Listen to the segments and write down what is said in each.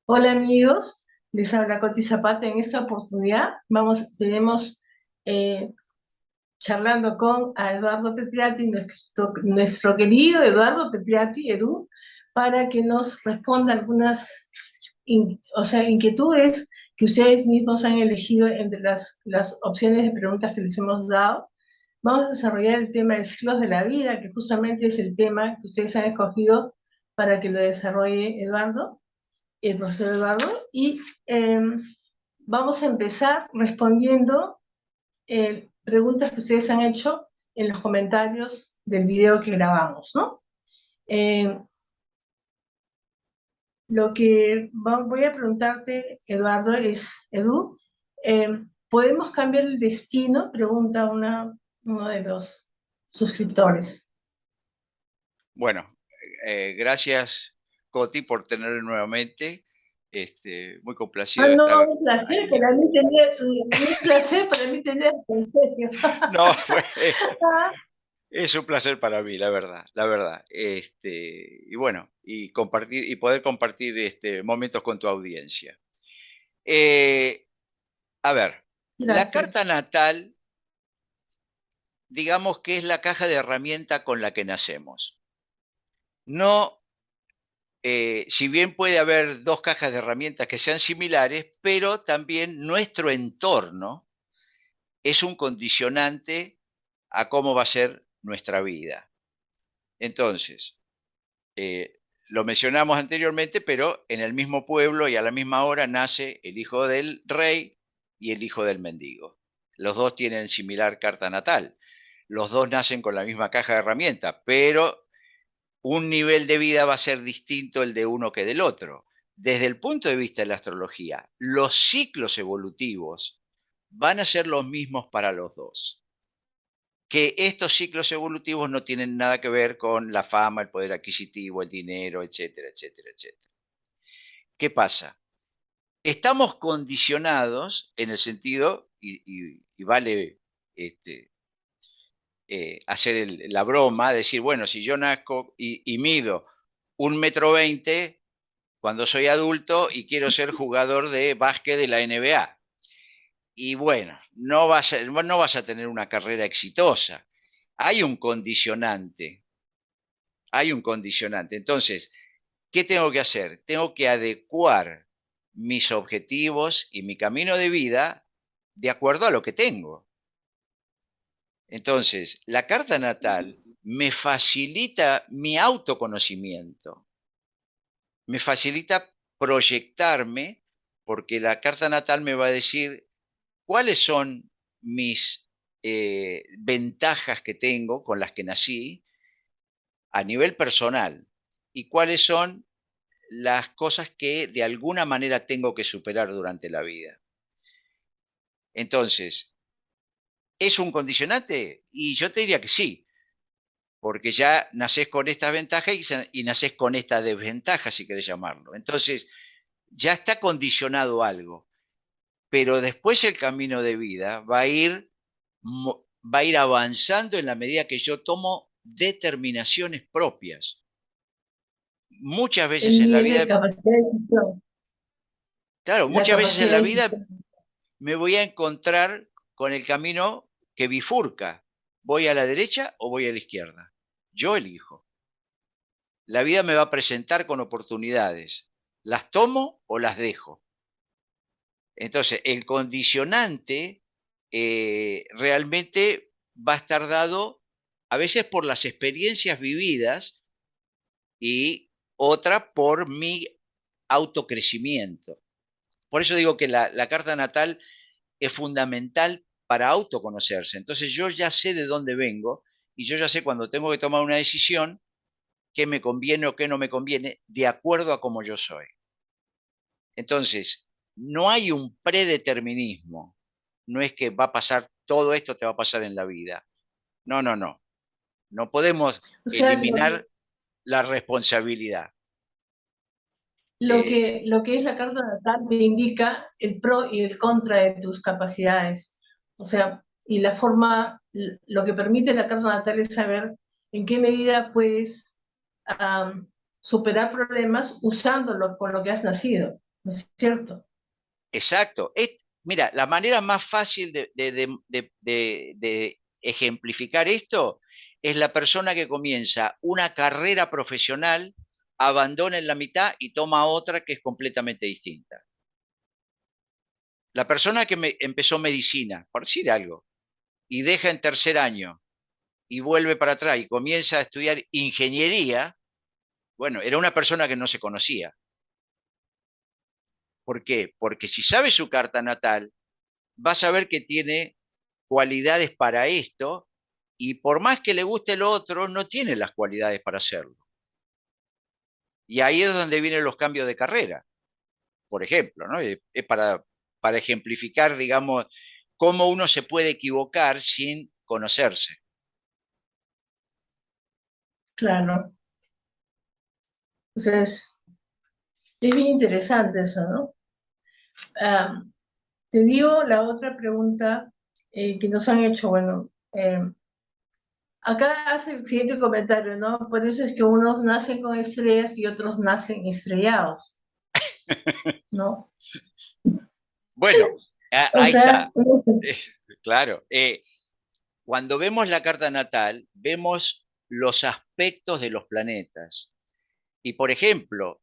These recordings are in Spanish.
Hola amigos, les habla Coti Zapata. En esta oportunidad tenemos eh, charlando con a Eduardo Petriati, nuestro querido Eduardo Petriati, Edu, para que nos responda algunas inquietudes que ustedes mismos han elegido entre las opciones de preguntas que les hemos dado. Vamos a desarrollar el tema de ciclos de la vida, que justamente es el tema que ustedes han escogido para que lo desarrolle Eduardo, el profesor Eduardo, y vamos a empezar respondiendo preguntas que ustedes han hecho en los comentarios del video que grabamos, ¿no? Eh, lo que voy a preguntarte, Eduardo, Edu, eh, ¿podemos cambiar el destino? Pregunta uno de los suscriptores. Bueno, gracias, Coti, por tenerme nuevamente. Muy complacido de No, estar un placer aquí. para mí tenerte, en serio. No, es un placer para mí, la verdad, la verdad. Y bueno, y compartir y poder compartir momentos con tu audiencia. Eh, a ver, la Gracias. carta natal, digamos que es la caja de herramienta con la que nacemos. No, si bien puede haber dos cajas de herramientas que sean similares, pero también nuestro entorno es un condicionante a cómo va a ser nuestra vida. Entonces, lo mencionamos anteriormente, pero en el mismo pueblo y a la misma hora nace el hijo del rey y el hijo del mendigo. Los dos tienen similar carta natal. Los dos nacen con la misma caja de herramientas, pero un nivel de vida va a ser distinto el de uno que del otro. Desde el punto de vista de la astrología, los ciclos evolutivos van a ser los mismos para los dos. Que estos ciclos evolutivos no tienen nada que ver con la fama, el poder adquisitivo, el dinero, etcétera, etcétera, etcétera. ¿Qué pasa? Estamos condicionados en el sentido, y vale hacer la broma, decir, bueno, si yo nazco y mido 1,20 m cuando soy adulto y quiero ser jugador de básquet de la NBA. Y bueno, no vas a tener una carrera exitosa. Hay un condicionante, hay un condicionante. Entonces, ¿qué tengo que hacer? Tengo que adecuar mis objetivos y mi camino de vida de acuerdo a lo que tengo. Entonces, la carta natal me facilita mi autoconocimiento, me facilita proyectarme, porque la carta natal me va a decir cuáles son mis ventajas que tengo con las que nací a nivel personal y cuáles son las cosas que de alguna manera tengo que superar durante la vida. Entonces, ¿es un condicionante? Y yo te diría que sí, porque ya nacés con estas ventajas y nacés con esta desventaja, si querés llamarlo. Entonces, ya está condicionado algo, pero después el camino de vida va a ir avanzando en la medida que yo tomo determinaciones propias. Muchas veces El en la nivel de vida, capacidad de decisión. claro, La muchas veces en capacidad la de vida decisión. me voy a encontrar con el camino que bifurca. ¿Voy a la derecha o voy a la izquierda? Yo elijo. La vida me va a presentar con oportunidades. ¿Las tomo o las dejo? Entonces, el condicionante realmente va a estar dado a veces por las experiencias vividas y otra por mi autocrecimiento. Por eso digo que la carta natal es fundamental para autoconocerse. Entonces yo ya sé de dónde vengo y yo ya sé cuando tengo que tomar una decisión qué me conviene o qué no me conviene de acuerdo a cómo yo soy. Entonces, no hay un predeterminismo. No es que va a pasar todo esto, te va a pasar en la vida. No, no, no. No podemos O sea, eliminar la responsabilidad. Eh, lo que es la carta natal te indica el pro y el contra de tus capacidades. O sea, y la forma, lo que permite la carta natal es saber en qué medida puedes superar problemas usándolo con lo que has nacido. ¿no es cierto? Exacto. Mira, la manera más fácil de ejemplificar esto es la persona que comienza una carrera profesional, abandona en la mitad y toma otra que es completamente distinta. La persona que empezó medicina, por decir algo, y deja en tercer año y vuelve para atrás y comienza a estudiar ingeniería, bueno, era una persona que no se conocía. ¿Por qué? Porque si sabe su carta natal, va a saber que tiene cualidades para esto y por más que le guste el otro, no tiene las cualidades para hacerlo. Y ahí es donde vienen los cambios de carrera, por ejemplo, ¿no? Es para ejemplificar, digamos, cómo uno se puede equivocar sin conocerse. Claro. Entonces, es bien interesante eso, ¿no? Ah, te digo la otra pregunta que nos han hecho, bueno, acá hace el siguiente comentario, ¿no? Por eso es que unos nacen con estrellas y otros nacen estrellados, ¿no? Bueno, O ahí sea, está. Claro. Cuando vemos la carta natal, vemos los aspectos de los planetas. Y, por ejemplo,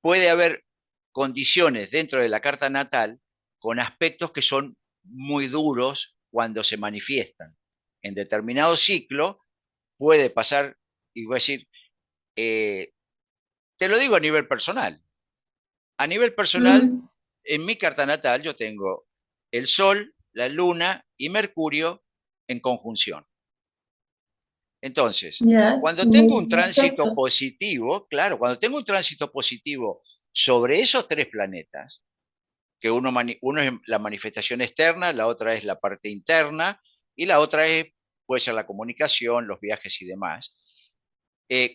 puede haber condiciones dentro de la carta natal con aspectos que son muy duros cuando se manifiestan. En determinado ciclo puede pasar, y voy a decir, eh, te lo digo a nivel personal. A nivel personal, mm, en mi carta natal yo tengo el Sol, la Luna y Mercurio en conjunción. Entonces, ya, cuando tengo un tránsito perfecto. positivo, claro, cuando tengo un tránsito positivo sobre esos tres planetas, que uno es la manifestación externa, la otra es la parte interna y la otra puede ser la comunicación, los viajes y demás.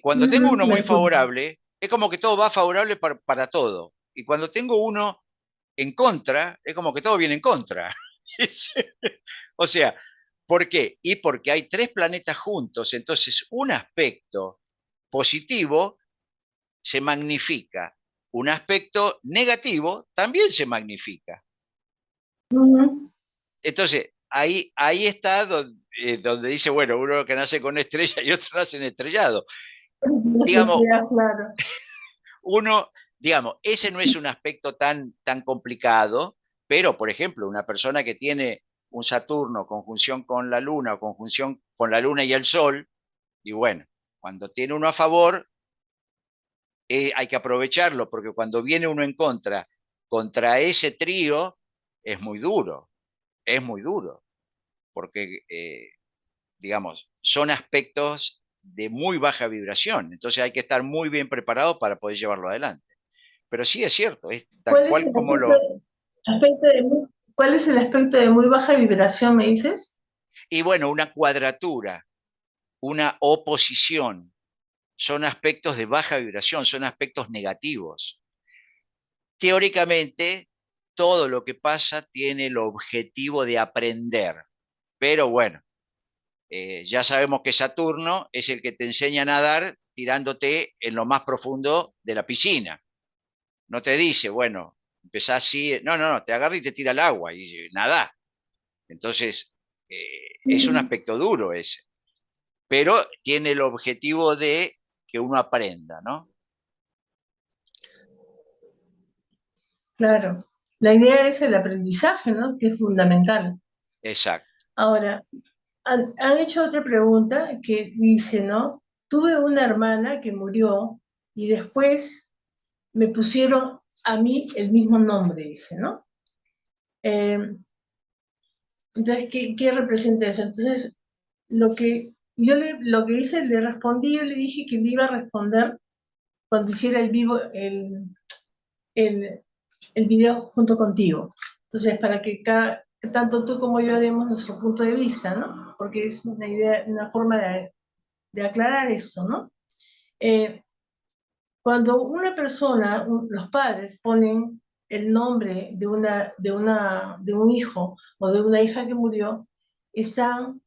Cuando tengo uno muy Mercurio. favorable, es como que todo va favorable para todo. Y cuando tengo uno en contra, es como que todo viene en contra. O sea, ¿por qué? Y porque hay tres planetas juntos, entonces un aspecto positivo se magnifica, un aspecto negativo también se magnifica. Ujú. Entonces, ahí está donde dice, bueno, uno que nace con estrella y otro nace en estrellado. Digamos, Claro. uno, digamos, ese no es un aspecto tan complicado, pero, por ejemplo, una persona que tiene un Saturno conjunción con la Luna o conjunción con la Luna y el Sol, y bueno, cuando tiene uno a favor, hay que aprovecharlo, porque cuando viene uno en contra ese trío, es muy duro, porque, digamos, son aspectos de muy baja vibración, entonces hay que estar muy bien preparado para poder llevarlo adelante. Pero sí es cierto, es tal ¿Cuál es cual el como lo... cuál es el aspecto de muy baja vibración, me dices? Y bueno, una cuadratura, una oposición, son aspectos de baja vibración, son aspectos negativos. Teóricamente, todo lo que pasa tiene el objetivo de aprender, pero bueno, ya sabemos que Saturno es el que te enseña a nadar tirándote en lo más profundo de la piscina. No te dice, bueno, empezás así, no, te agarra y te tira al agua y nada. Entonces, es un Mm, aspecto duro ese, pero tiene el objetivo de que uno aprenda, ¿no? claro. La idea es el aprendizaje, ¿no? Que es fundamental. Exacto. Ahora, han hecho otra pregunta que dice, ¿no? Tuve una hermana que murió y después me pusieron a mí el mismo nombre, dice, ¿no? Eh, entonces, ¿qué representa eso? Entonces, lo que hice, le respondí, yo le dije que le iba a responder cuando hiciera el, el video junto contigo. Entonces, para que tanto tú como yo demos nuestro punto de vista, ¿no? Porque es una idea, una forma de aclarar eso, ¿no? Eh, Cuando una persona, los padres ponen el nombre de un hijo o de una hija que murió, están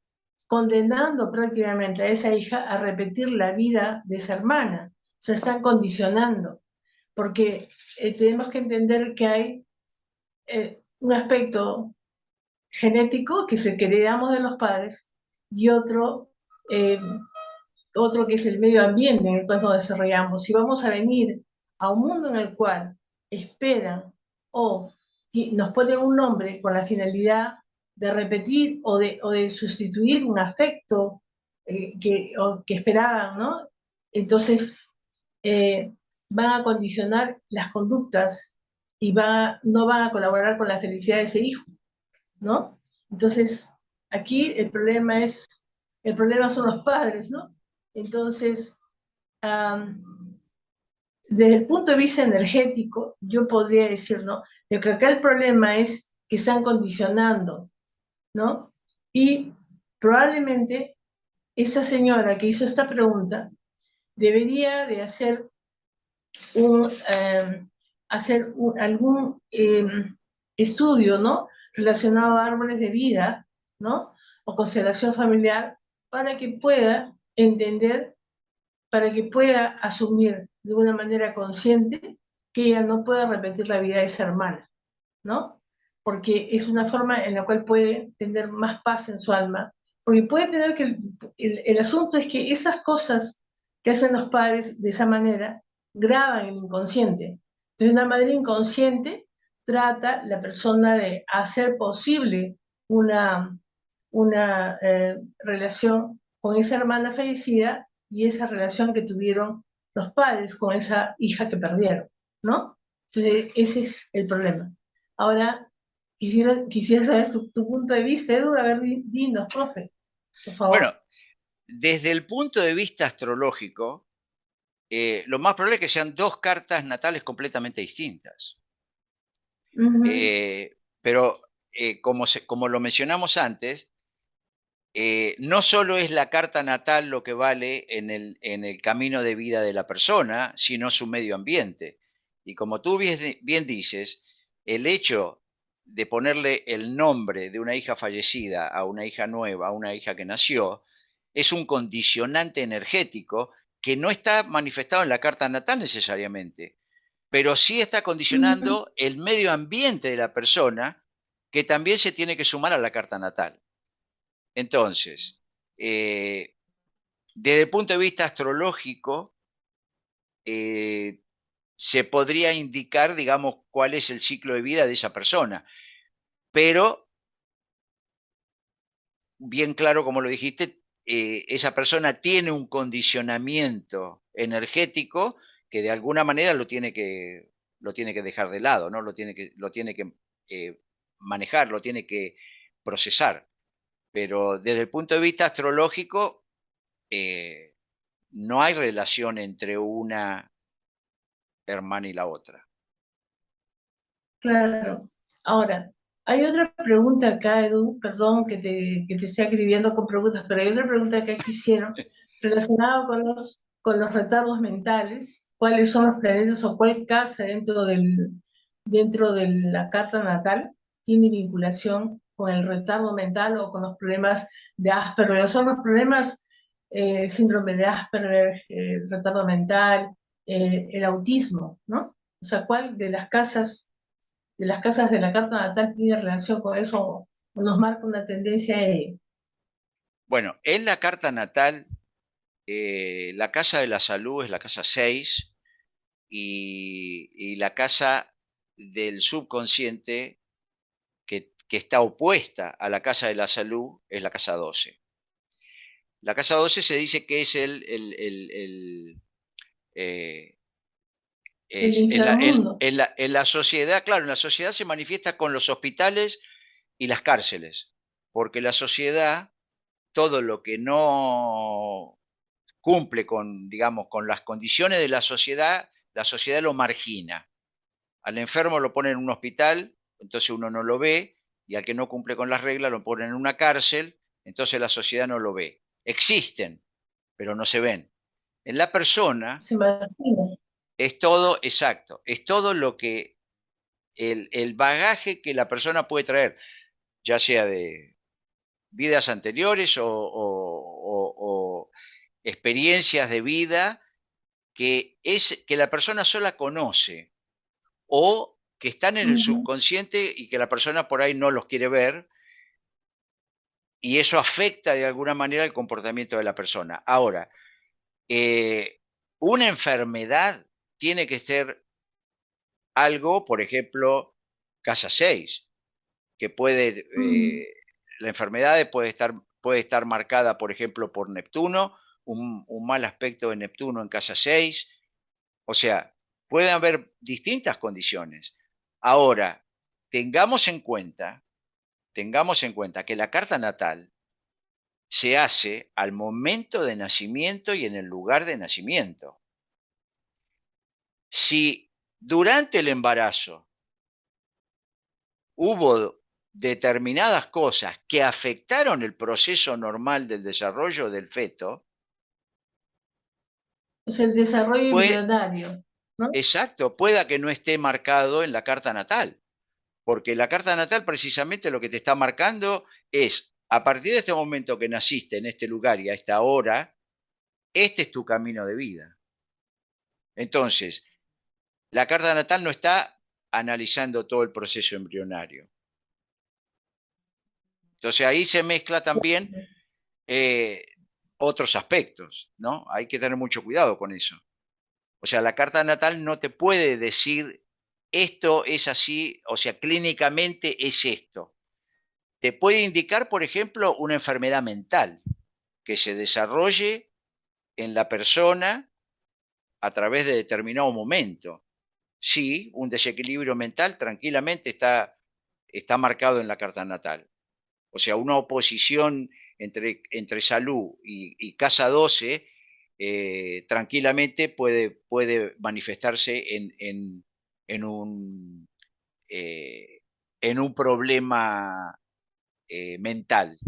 condenando prácticamente a esa hija a repetir la vida de esa hermana. O sea, están condicionando. porque tenemos que entender que hay un aspecto genético que es el que heredamos de los padres y eh, otro que es el medio ambiente en el cual nos desarrollamos. Si vamos a venir a un mundo en el cual esperan o nos ponen un nombre con la finalidad de repetir o de sustituir un afecto que esperaban, ¿no? Entonces van a condicionar las conductas y no van a colaborar con la felicidad de ese hijo, ¿no? Entonces, aquí el problema son los padres, ¿no? Entonces, desde el punto de vista energético, yo podría decir, ¿no? De que acá el problema es que están condicionando, ¿no? Y probablemente esa señora que hizo esta pregunta debería de algún estudio, ¿no? Relacionado a árboles de vida, ¿no? O constelación familiar, para que pueda entender, para que pueda asumir de una manera consciente que ella no puede repetir la vida de esa hermana, ¿no? Porque es una forma en la cual puede tener más paz en su alma, porque puede tener que el asunto es que esas cosas que hacen los padres de esa manera graban el inconsciente. Entonces, una manera inconsciente trata la persona de hacer posible una relación con esa hermana fallecida y esa relación que tuvieron los padres con esa hija que perdieron, ¿no? Entonces, ese es el problema. Ahora, quisiera saber tu punto de vista, Edu. A ver, dinos, profe, por Bueno, favor. desde el punto de vista astrológico, lo más probable es que sean dos cartas natales completamente distintas. Pero como lo mencionamos antes, no solo es la carta natal lo que vale en el camino de vida de la persona, sino su medio ambiente. Y como tú bien dices, el hecho de ponerle el nombre de una hija fallecida a una hija nueva, a una hija que nació, es un condicionante energético que no está manifestado en la carta natal necesariamente, pero sí está condicionando el medio ambiente de la persona, que también se tiene que sumar a la carta natal. Entonces, desde el punto de vista astrológico, se podría indicar, digamos, cuál es el ciclo de vida de esa persona, pero bien claro, como lo dijiste, esa persona tiene un condicionamiento energético que de alguna manera lo tiene que dejar de lado, ¿no? Lo tiene que manejar, lo tiene que procesar. Pero desde el punto de vista astrológico, eh, no hay relación entre una hermana y la otra. Claro. Ahora, hay otra pregunta acá, Edu, perdón que te esté escribiendo con preguntas, pero hay otra pregunta que aquí hicieron relacionada con los retardos mentales. ¿Cuáles son los planetas o cuál casa dentro de la carta natal tiene vinculación con el retardo mental o con los problemas de Asperger? Son los problemas, síndrome de Asperger, retardo mental, el autismo, ¿no? O sea, ¿cuál de las casas de la carta natal tiene relación con eso o nos marca una tendencia de... Bueno, en la carta natal, la casa de la salud es la casa 6 y la casa del subconsciente que está opuesta a la casa de la salud es la casa 12. La casa 12 se dice que es eh, El es inframundo. en la sociedad, claro, en la sociedad se manifiesta con los hospitales y las cárceles, porque la sociedad, todo lo que no cumple con, digamos, con las condiciones de la sociedad lo margina. Al enfermo lo pone en un hospital, entonces uno no lo ve, y al que no cumple con las reglas lo ponen en una cárcel, entonces la sociedad no lo ve. Existen, pero no se ven. En la persona Se imagina. es todo exacto, es todo lo que el bagaje que la persona puede traer, ya sea de vidas anteriores o experiencias de vida que la persona sola conoce o que están en el subconsciente y que la persona por ahí no los quiere ver, y eso afecta de alguna manera el comportamiento de la persona. Ahora, una enfermedad tiene que ser algo, por ejemplo, casa 6, que puede, la enfermedad puede estar marcada, por ejemplo, por Neptuno, un mal aspecto de Neptuno en casa 6. O sea, pueden haber distintas condiciones. Ahora, tengamos en cuenta que la carta natal se hace al momento de nacimiento y en el lugar de nacimiento. Si durante el embarazo hubo determinadas cosas que afectaron el proceso normal del desarrollo del feto, pues el desarrollo embrionario, ¿no? Exacto, pueda que no esté marcado en la carta natal, porque la carta natal precisamente lo que te está marcando es, a partir de este momento que naciste en este lugar y a esta hora, este es tu camino de vida. Entonces, la carta natal no está analizando todo el proceso embrionario. Entonces ahí se mezcla también otros aspectos, ¿no? Hay que tener mucho cuidado con eso. O sea, la carta natal no te puede decir esto es así, o sea, clínicamente es esto. Te puede indicar, por ejemplo, una enfermedad mental que se desarrolle en la persona a través de determinado momento. Sí, un desequilibrio mental tranquilamente está marcado en la carta natal. O sea, una oposición entre salud y casa 12 tranquilamente puede manifestarse en un, en un problema mental.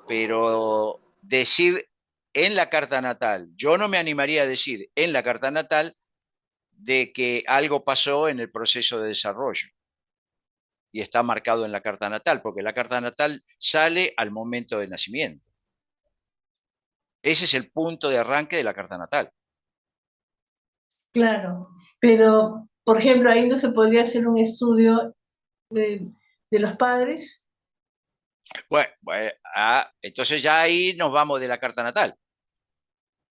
Pero decir en la carta natal, yo no me animaría a decir en la carta natal de que algo pasó en el proceso de desarrollo y está marcado en la carta natal, porque la carta natal sale al momento de nacimiento. Ese es el punto de arranque de la carta natal. Claro, pero, por ejemplo, ahí no se podría hacer un estudio de los padres. Bueno, entonces ya ahí nos vamos de la carta natal.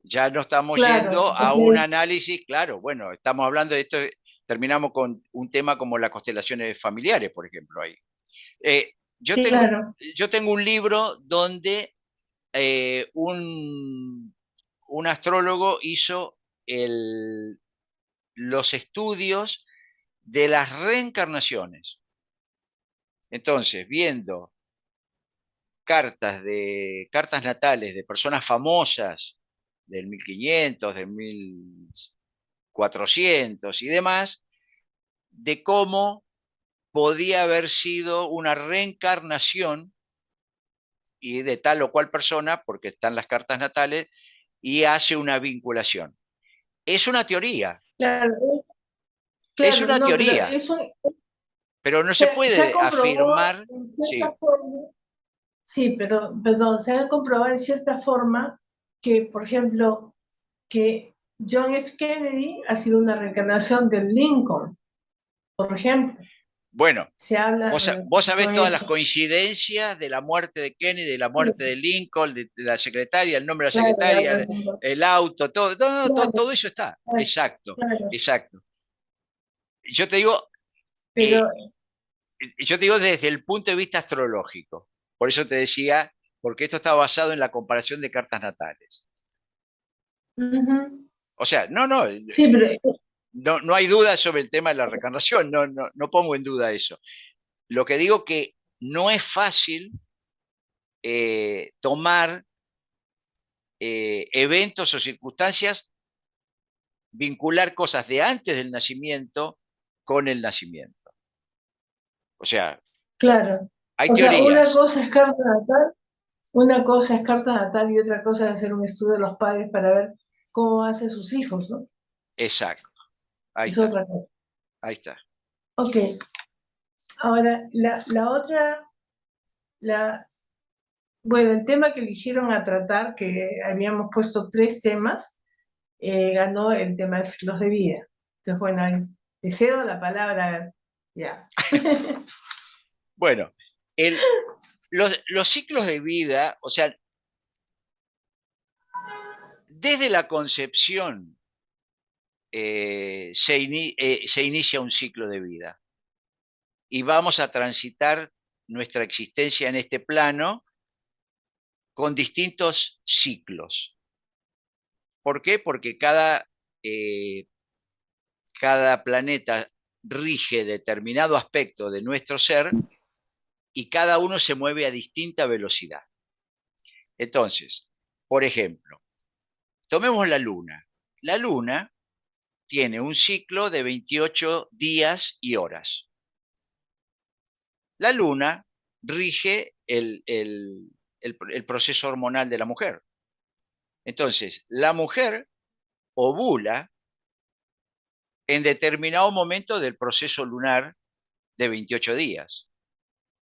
Ya no estamos Claro, yendo a un análisis, claro, bueno, estamos hablando de esto, terminamos con un tema como las constelaciones familiares, por ejemplo, ahí. claro. Yo tengo un libro donde un astrólogo hizo los estudios de las reencarnaciones. Entonces, viendo cartas natales de personas famosas del 1500, del 1400 y demás, de cómo podía haber sido una reencarnación y de tal o cual persona, porque están las cartas natales, y hace una vinculación. Es una teoría. Claro, Es claro, una no, pero teoría, pero no se se ha puede comprobado afirmar. en cierta Sí, forma, sí, pero, perdón, se ha comprobado en cierta forma que, por ejemplo, que John F. Kennedy ha sido una reencarnación del Lincoln, por ejemplo. bueno, Se habla vos sabés con todas las eso. coincidencias de la muerte de Kennedy, de la muerte de Lincoln, de la secretaria, el nombre de la Claro, secretaria, el auto, todo eso está. claro, Exacto, claro. exacto. Yo te digo, Pero, eh, yo te digo desde el punto de vista astrológico. Por eso te decía, porque esto está basado en la comparación de cartas natales. O sea, sí, pero no hay duda sobre el tema de la reencarnación, no pongo en duda eso. Lo que digo que no es fácil tomar eventos o circunstancias, vincular cosas de antes del nacimiento con el nacimiento. O sea, claro. hay O sea, una teorías, cosa es carta natal, una cosa es carta natal y otra cosa es hacer un estudio de los padres para ver cómo hacen sus hijos, ¿no? exacto, ahí Es está, otra cosa. ahí está. Ok, ahora, la otra, bueno, el tema que eligieron a tratar, que habíamos puesto 3 temas, ganó el tema de ciclos de vida. Entonces, bueno, te cedo la palabra ya. Bueno, los ciclos de vida, o sea, desde la concepción se inicia un ciclo de vida y vamos a transitar nuestra existencia en este plano con distintos ciclos. ¿Por qué? Porque cada planeta rige determinado aspecto de nuestro ser y cada uno se mueve a distinta velocidad. Entonces, por ejemplo, tomemos la Luna. La Luna tiene un ciclo de 28 días y horas. La Luna rige el proceso hormonal de la mujer. Entonces, la mujer ovula en determinado momento del proceso lunar de 28 días.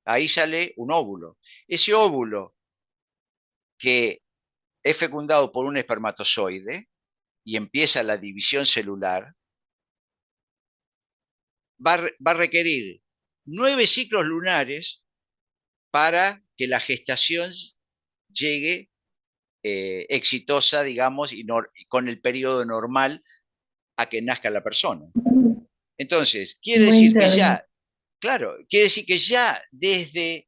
Ahí sale un óvulo. Ese óvulo que es fecundado por un espermatozoide y empieza la división celular, va a requerir 9 ciclos lunares para que la gestación llegue exitosa, digamos, y con el periodo normal a que nazca la persona. Entonces, quiere Muy decir que interesante. ya, claro, quiere decir que ya desde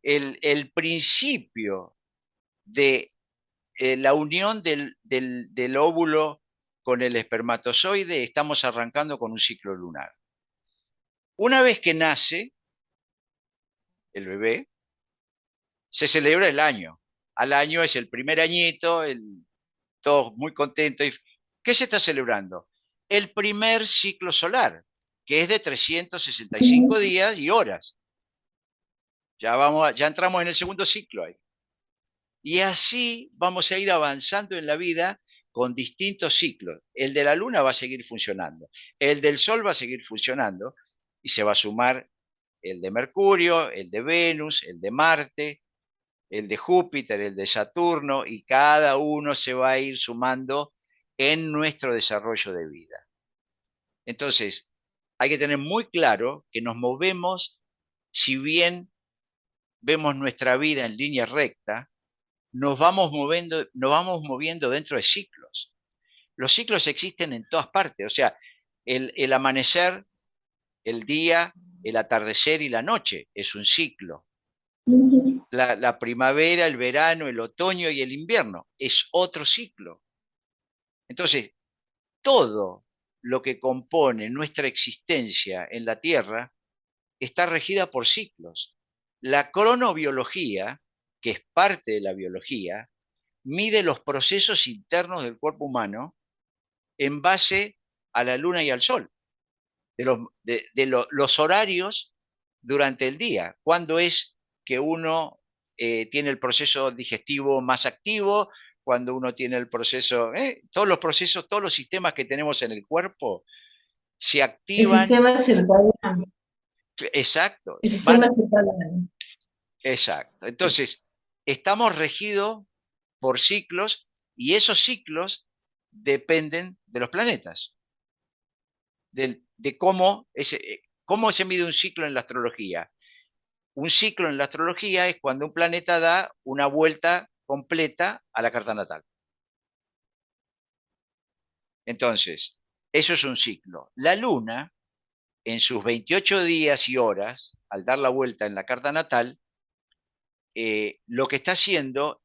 el principio de la unión del óvulo con el espermatozoide, estamos arrancando con un ciclo lunar. Una vez que nace el bebé, se celebra el año. Al año es el primer añito, todos muy contentos. ¿Qué se está celebrando? El primer ciclo solar, que es de 365 días y horas. Ya entramos en el segundo ciclo ahí. Y así vamos a ir avanzando en la vida con distintos ciclos. El de la Luna va a seguir funcionando, el del Sol va a seguir funcionando y se va a sumar el de Mercurio, el de Venus, el de Marte, el de Júpiter, el de Saturno, y cada uno se va a ir sumando en nuestro desarrollo de vida. Entonces, hay que tener muy claro que nos movemos, si bien vemos nuestra vida en línea recta, nos vamos moviendo dentro de ciclos. Los ciclos existen en todas partes, o sea, el amanecer, el día, el atardecer y la noche es un ciclo. La primavera, el verano, el otoño y el invierno es otro ciclo. Entonces, todo lo que compone nuestra existencia en la Tierra está regida por ciclos. La cronobiología, que es parte de la biología, mide los procesos internos del cuerpo humano en base a la luna y al sol, los horarios durante el día, cuándo es que uno tiene el proceso digestivo más activo, cuando uno tiene el proceso, todos los procesos, todos los sistemas que tenemos en el cuerpo se El activan, sistema circadiano. exacto, El sistema circadiano. exacto. Entonces, estamos regidos por ciclos y esos ciclos dependen de los planetas, de cómo se mide un ciclo en la astrología. Un ciclo en la astrología es cuando un planeta da una vuelta completa a la carta natal. Entonces, eso es un ciclo. La luna, en sus 28 días y horas, al dar la vuelta en la carta natal, lo que está haciendo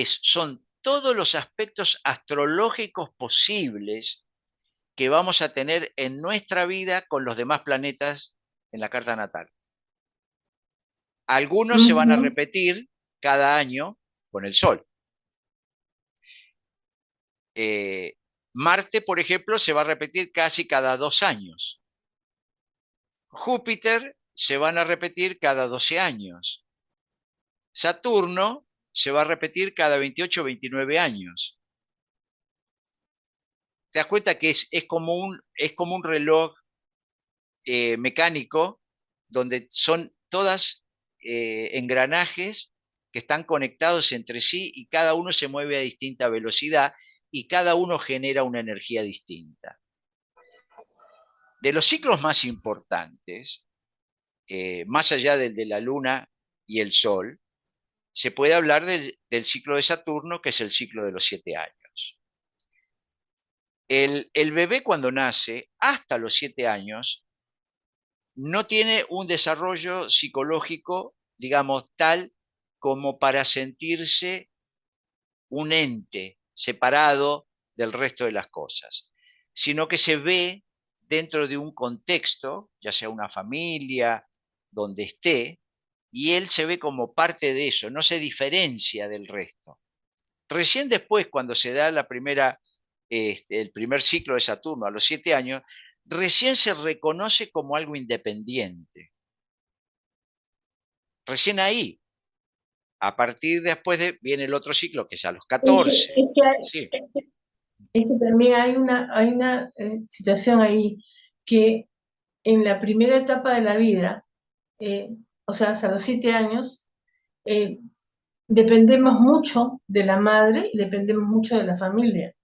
son todos los aspectos astrológicos posibles que vamos a tener en nuestra vida con los demás planetas en la carta natal. Algunos se van a repetir cada año con el Sol. Marte, por ejemplo, se va a repetir casi cada 2 años. Júpiter se van a repetir cada 12 años. Saturno se va a repetir cada 28 o 29 años. Te das cuenta que es como un reloj mecánico donde son todas engranajes que están conectados entre sí y cada uno se mueve a distinta velocidad y cada uno genera una energía distinta. De los ciclos más importantes, más allá del de la Luna y el Sol, se puede hablar del ciclo de Saturno, que es el ciclo de los 7 años. El bebé cuando nace, hasta los 7 años, no tiene un desarrollo psicológico, digamos, tal como para sentirse un ente separado del resto de las cosas, sino que se ve dentro de un contexto, ya sea una familia, donde esté, y él se ve como parte de eso, no se diferencia del resto. Recién después, cuando se da el primer ciclo de Saturno a los 7 años, recién se reconoce como algo independiente. Recién ahí. A partir viene el otro ciclo, que es a los 14. Sí. Es que también hay una situación ahí que en la primera etapa de la vida, o sea, hasta los 7 años, dependemos mucho de la madre y dependemos mucho de la familia.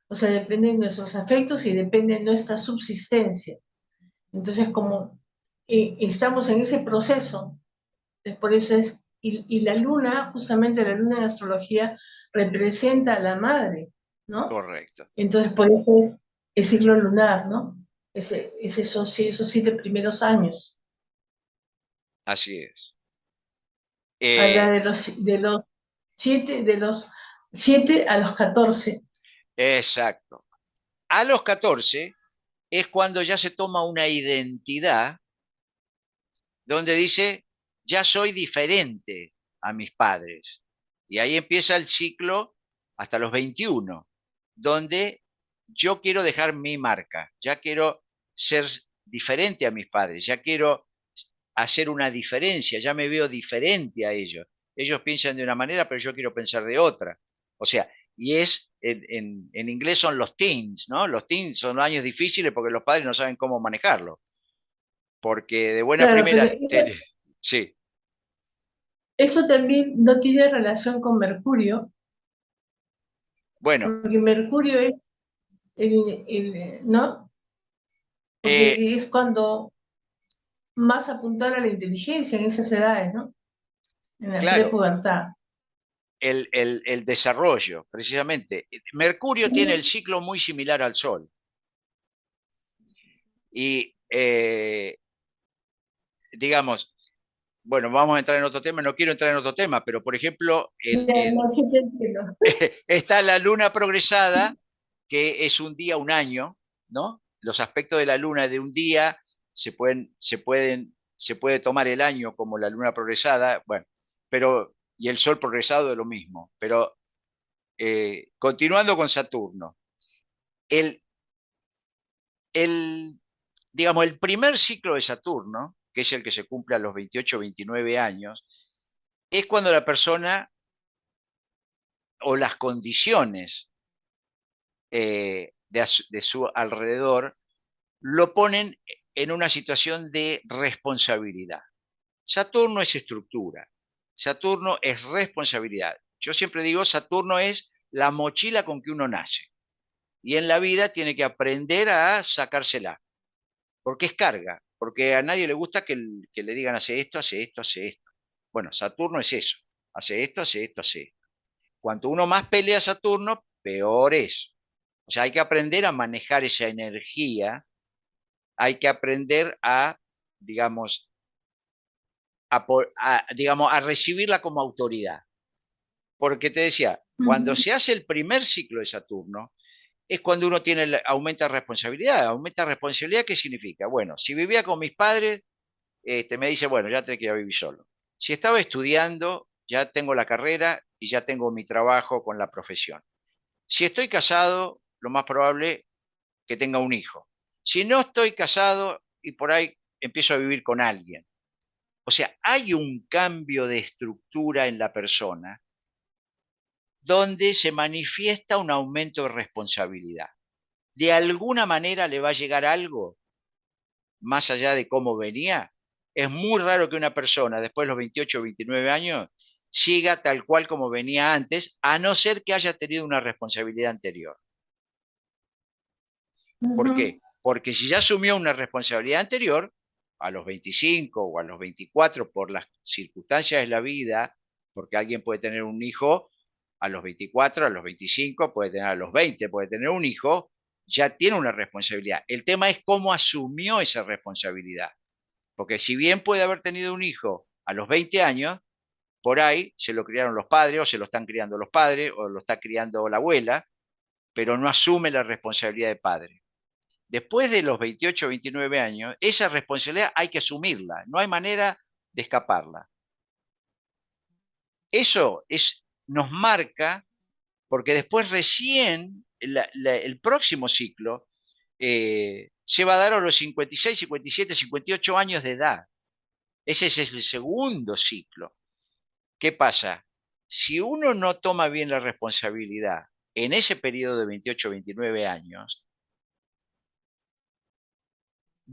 O sea, dependen de nuestros afectos y depende de nuestra subsistencia. Entonces, como estamos en ese proceso, por eso es, y la luna, justamente la luna en astrología, representa a la madre, ¿no? Correcto. Entonces, por eso es el ciclo lunar, ¿no? Es esos 7 primeros años. Así es. Habla de los 7 a los 14. Exacto. A los 14 es cuando ya se toma una identidad donde dice, ya soy diferente a mis padres. Y ahí empieza el ciclo hasta los 21, donde yo quiero dejar mi marca, ya quiero ser diferente a mis padres, ya quiero hacer una diferencia, ya me veo diferente a ellos. Ellos piensan de una manera, pero yo quiero pensar de otra. O sea, y en inglés son los teens, ¿no? Los teens son años difíciles porque los padres no saben cómo manejarlo. Porque de buena Claro, pero primera, sí. eso también no tiene relación con Mercurio, Bueno, porque Mercurio es, ¿no? eh, Porque es cuando más apuntar a la inteligencia en esas edades, ¿no? En la claro, prepubertad. el desarrollo, precisamente. Mercurio tiene el ciclo muy similar al Sol. Y, digamos, bueno, vamos a entrar en otro tema, no quiero entrar en otro tema, pero por ejemplo, No, sí te entiendo. está la luna progresada, que es un día, un año, ¿no? Los aspectos de la luna de un día se puede tomar el año como la luna progresada, bueno, pero, y el sol progresado de lo mismo, pero continuando con Saturno, el, el, digamos, el primer ciclo de Saturno, que es el que se cumple a los 28 29 años, es cuando la persona o las condiciones de su alrededor lo ponen en una situación de responsabilidad. Saturno es estructura, Saturno es responsabilidad. Yo siempre digo, Saturno es la mochila con que uno nace y en la vida tiene que aprender a sacársela, porque es carga, porque a nadie le gusta que le digan hace esto, hace esto, hace esto. Bueno, Saturno es eso, hace esto, hace esto, hace esto. Cuanto uno más pelea Saturno, peor es. O sea, hay que aprender a manejar esa energía, hay que aprender a, digamos, digamos, a recibirla como autoridad. Porque te decía, cuando se hace el primer ciclo de Saturno, es cuando uno aumenta responsabilidad. ¿Aumenta responsabilidad qué significa? Bueno, si vivía con mis padres, me dice, bueno, ya tengo que ir a vivir solo. Si estaba estudiando, ya tengo la carrera y ya tengo mi trabajo con la profesión. Si estoy casado, lo más probable que tenga un hijo. Si no estoy casado y por ahí empiezo a vivir con alguien. O sea, hay un cambio de estructura en la persona donde se manifiesta un aumento de responsabilidad. De alguna manera le va a llegar algo más allá de cómo venía. Es muy raro que una persona después de los 28 o 29 años siga tal cual como venía antes, a no ser que haya tenido una responsabilidad anterior. ¿Por qué? Porque si ya asumió una responsabilidad anterior, a los 25 o a los 24, por las circunstancias de la vida, porque alguien puede tener un hijo a los 24, a los 25, puede tener a los 20, puede tener un hijo, ya tiene una responsabilidad. El tema es cómo asumió esa responsabilidad. Porque si bien puede haber tenido un hijo a los 20 años, por ahí se lo criaron los padres, o se lo están criando los padres, o lo está criando la abuela, pero no asume la responsabilidad de padre. Después de los 28 o 29 años, esa responsabilidad hay que asumirla, no hay manera de escaparla. Eso nos marca, porque después recién el próximo ciclo se va a dar a los 56, 57, 58 años de edad. Ese es el segundo ciclo. ¿Qué pasa? Si uno no toma bien la responsabilidad en ese periodo de 28 o 29 años,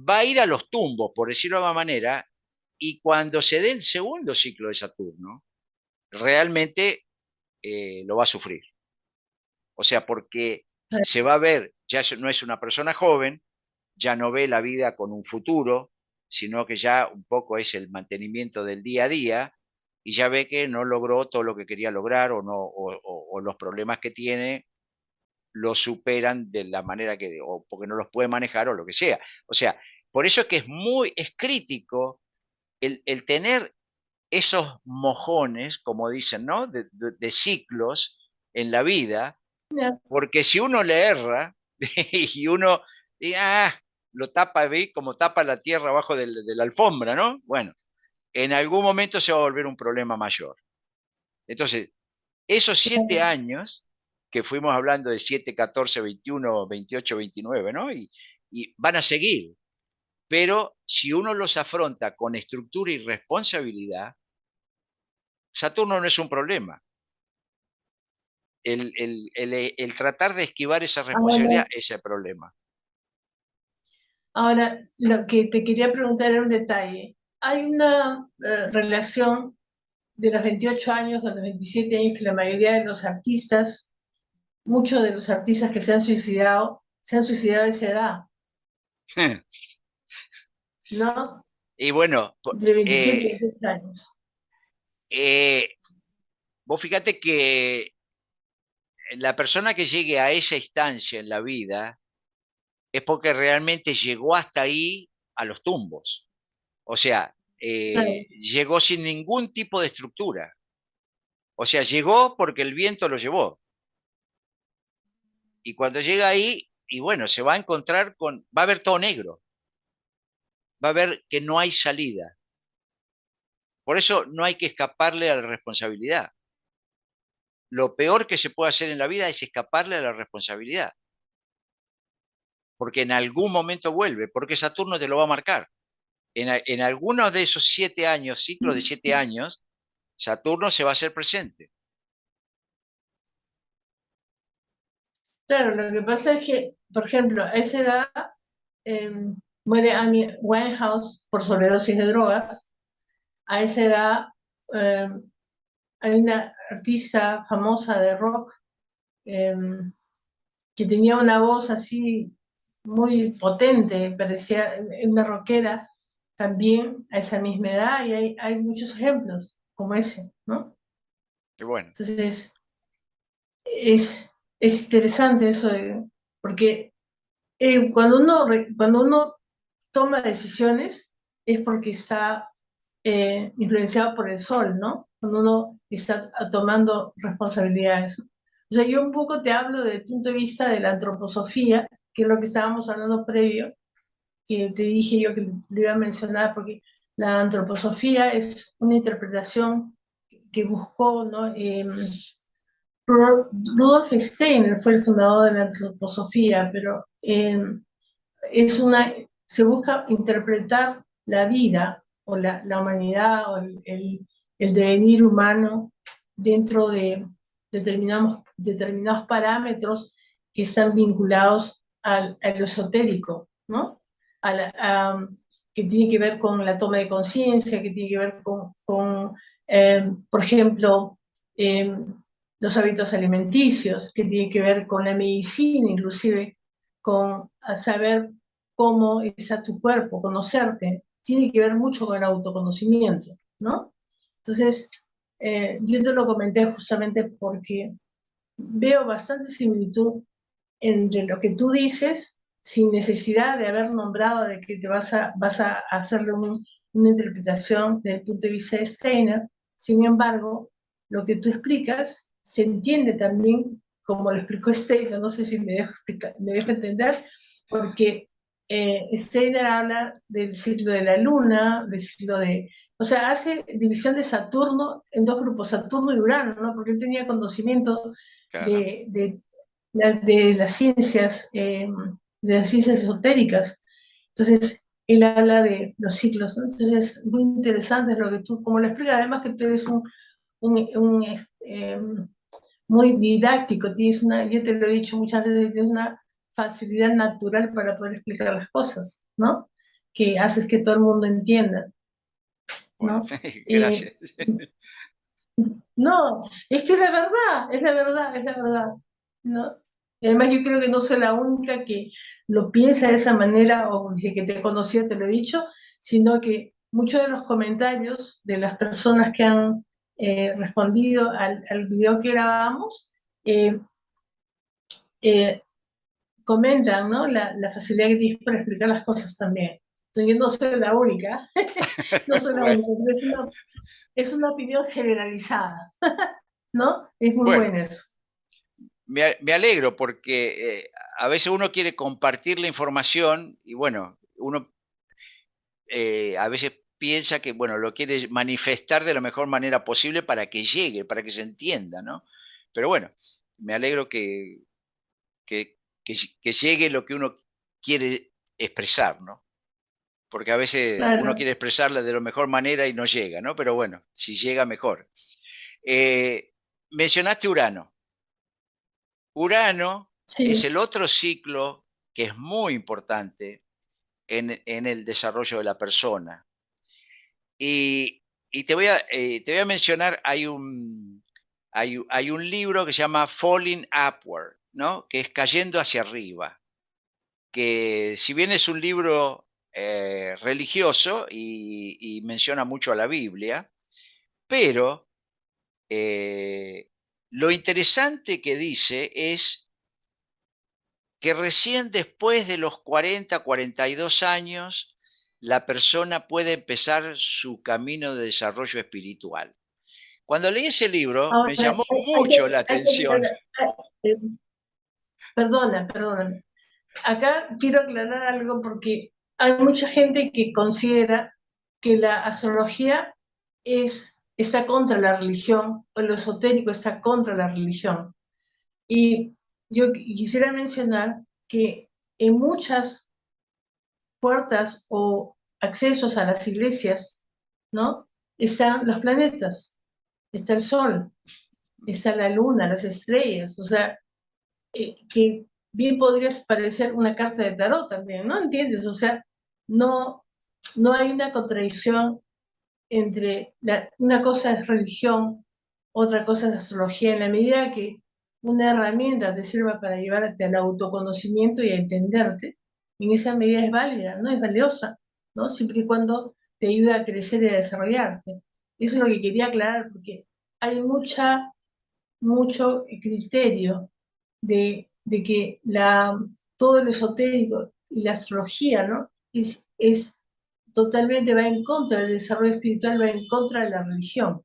va a ir a los tumbos, por decirlo de alguna manera, y cuando se dé el segundo ciclo de Saturno, realmente lo va a sufrir. O sea, porque se va a ver, ya no es una persona joven, ya no ve la vida con un futuro, sino que ya un poco es el mantenimiento del día a día, y ya ve que no logró todo lo que quería lograr, o, no, o los problemas que tiene lo superan de la manera que, o porque no los puede manejar o lo que sea. O sea, por eso es que es crítico el tener esos mojones, como dicen, ¿no? De ciclos en la vida, porque si uno le erra y uno lo tapa, ¿ve? Como tapa la tierra abajo de la alfombra, ¿no? Bueno, en algún momento se va a volver un problema mayor. Entonces, esos 7 años que fuimos hablando de 7, 14, 21, 28, 29, ¿no? Y van a seguir. Pero si uno los afronta con estructura y responsabilidad, Saturno no es un problema. El tratar de esquivar esa responsabilidad es el problema. Ahora, lo que te quería preguntar era un detalle. Hay una relación de los 28 años a los 27 años que la mayoría de los artistas, muchos de los artistas que se han suicidado a esa edad, ¿no? Y bueno, De 27 y 28 años. Vos fíjate que la persona que llegue a esa instancia en la vida es porque realmente llegó hasta ahí a los tumbos. O sea, llegó sin ningún tipo de estructura. O sea, llegó porque el viento lo llevó. Y cuando llega ahí, y bueno, se va a encontrar va a ver todo negro. Va a ver que no hay salida. Por eso no hay que escaparle a la responsabilidad. Lo peor que se puede hacer en la vida es escaparle a la responsabilidad. Porque en algún momento vuelve, porque Saturno te lo va a marcar. En algunos de esos 7 años, ciclos de 7 años, Saturno se va a hacer presente. Claro, lo que pasa es que, por ejemplo, a esa edad muere Amy Winehouse por sobredosis de drogas. A esa edad hay una artista famosa de rock que tenía una voz así muy potente, parecía una rockera también a esa misma edad, y hay muchos ejemplos como ese, ¿no? Qué bueno. Entonces, es interesante eso, porque cuando uno toma decisiones es porque está influenciado por el sol, ¿no? Cuando uno está tomando responsabilidades. O sea, yo un poco te hablo desde el punto de vista de la antroposofía, que es lo que estábamos hablando previo, que te dije yo que lo iba a mencionar, porque la antroposofía es una interpretación que buscó, ¿no? Rudolf Steiner fue el fundador de la antroposofía, pero se busca interpretar la vida o la humanidad o el devenir humano dentro de determinados parámetros que están vinculados a lo esotérico, ¿no? Que tiene que ver con la toma de conciencia, que tiene que ver con Por ejemplo, los hábitos alimenticios, que tienen que ver con la medicina, inclusive con saber cómo está tu cuerpo, conocerte, tiene que ver mucho con el autoconocimiento, ¿no? Entonces, yo te lo comenté justamente porque veo bastante similitud entre lo que tú dices, sin necesidad de haber nombrado de que vas a hacerle una interpretación desde el punto de vista de Steiner. Sin embargo, lo que tú explicas se entiende también como lo explicó Steiner, no sé si me dejo entender, porque Steiner habla del ciclo de la luna, del ciclo de... O sea, hace división de Saturno en dos grupos, Saturno y Urano, ¿no? Porque él tenía conocimiento Claro. de de las ciencias esotéricas. Entonces, él habla de los ciclos, ¿no? Entonces, muy interesante es lo que tú, como lo explicas, además que tú eres un muy didáctico, tienes una, yo te lo he dicho muchas veces, tienes una facilidad natural para poder explicar las cosas, ¿no? Que haces que todo el mundo entienda, Bueno, ¿no? gracias. No, es que es la verdad, es la verdad, es la verdad, ¿no? Y además yo creo que no soy la única que lo piensa de esa manera, o desde que te conocí te lo he dicho, sino que muchos de los comentarios de las personas que han respondido al video que grabamos, eh, eh, comentan, ¿no? La facilidad que tienes para explicar las cosas también. Entonces yo no soy la única, no soy la Bueno, única, pero es una opinión generalizada, ¿no? Es muy bueno, bueno eso. me alegro porque a veces uno quiere compartir la información y bueno, uno a veces piensa que, bueno, lo quiere manifestar de la mejor manera posible para que llegue, para que se entienda, ¿no? Pero bueno, me alegro que llegue lo que uno quiere expresar, ¿no? Porque a veces uno Claro, quiere expresarla de la mejor manera y no llega, ¿no? Pero bueno, si llega, mejor. Mencionaste Urano. Urano es sí. el otro ciclo que es muy importante en el desarrollo de la persona. Y te voy a mencionar, hay un libro que se llama Falling Upward, ¿no? Que es Cayendo hacia arriba, que si bien es un libro religioso y menciona mucho a la Biblia, pero lo interesante que dice es que recién después de los 40, 42 años, la persona puede empezar su camino de desarrollo espiritual. Cuando leí ese libro, me Ahora, llamó mucho la atención. eh, perdona. Acá quiero aclarar algo porque hay mucha gente que considera que la astrología está contra la religión, o lo esotérico está contra la religión. Y yo quisiera mencionar que en muchas puertas o accesos a las iglesias, ¿no? Están los planetas, está el sol, está la luna, las estrellas, o sea, que bien podría parecer una carta de tarot también, ¿no? ¿Entiendes? O sea, no, no hay una contradicción entre una cosa es religión, otra cosa es astrología, en la medida que una herramienta te sirva para llevarte al autoconocimiento y a entenderte, en esa medida es válida, ¿no? Es valiosa, ¿no? Siempre y cuando te ayude a crecer y a desarrollarte. Eso es lo que quería aclarar, porque hay mucho criterio de que todo lo esotérico y la astrología, ¿no? Es totalmente va en contra del desarrollo espiritual, va en contra de la religión.